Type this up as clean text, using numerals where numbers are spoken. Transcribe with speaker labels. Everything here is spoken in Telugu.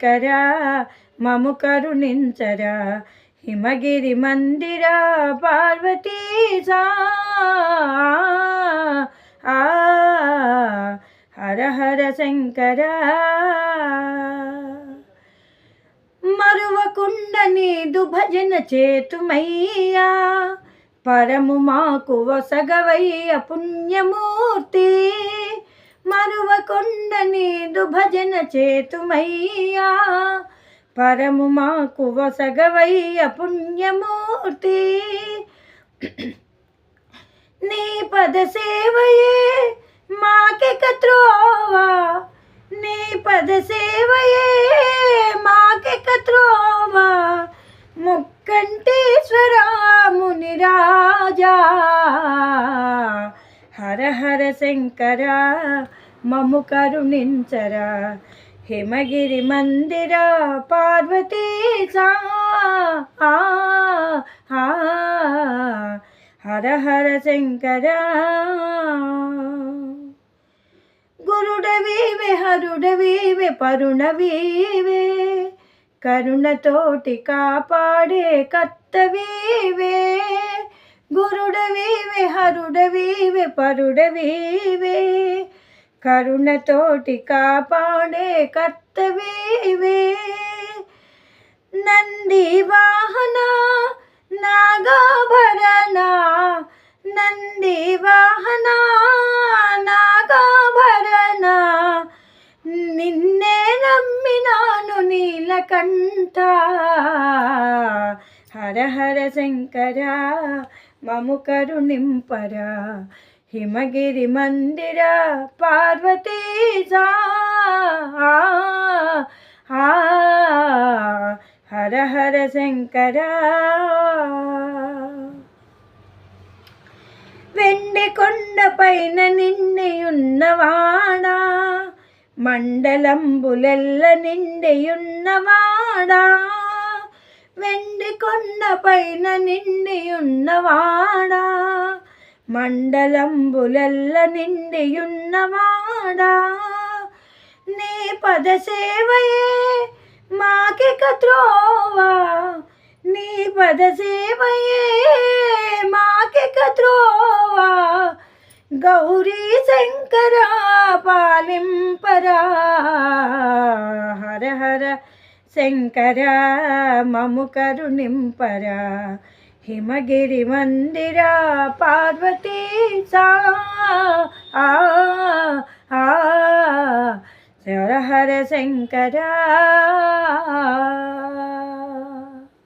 Speaker 1: శంకరా మము కరుణించరా హిమగిరి మందిరా పార్వతీశా హర హర శంకరా మరువకుండ నీదు భజన చేతుమయ్యా పరము మాకు వసగవయ్య పుణ్యమూర్తి మరువకుండ నీదు భజన చేతుమయ్యా పరము మాకు వసగవయ్య పుణ్యమూర్తి నీ పద సేవయే మాకెక త్రోవా నీ పద సేవయే మాకెక త్రోవా ముక్కంటేశ్వరా మునిరాజా హర హర శంకరా మము కరుణించరా హిమగిరి మందిరా పార్వతీశా హర హర శంకరా గురుడవీవే హరుడవీవే పరుణవీవే కరుణతోటి కాపాడే కర్తవీవే గురుడవీవే హరుడవీవే పరుడవీవే కరుణతోటి కాపాడే కర్తవీవే నంది వాహన నాగాభరణ నంది వాహన నాగాభరణ నిన్నే నమ్మినాను నీలకంఠ హర హర శంకరా మము కరుణింపరా హిమగిరి మందిరా పార్వతీశా హర హర శంకరా వెండి కొండపైన నిండియున్నవాడా మండలంబులెల్ల నిండియున్నవాడా వెండి కొండపైన నిండియున్నవాడా మండలంబులెల్ల నిండియున్నవాడా నీ పద సేవయే మాకెక త్రోవా నీ పద సేవయే మాకెక త్రోవా గౌరీ శంకరా పాలింపరా హర హర శంకరా మము కరుణింపరా హిమగిరి మందిరా పార్వతీశా హర హర శంకరా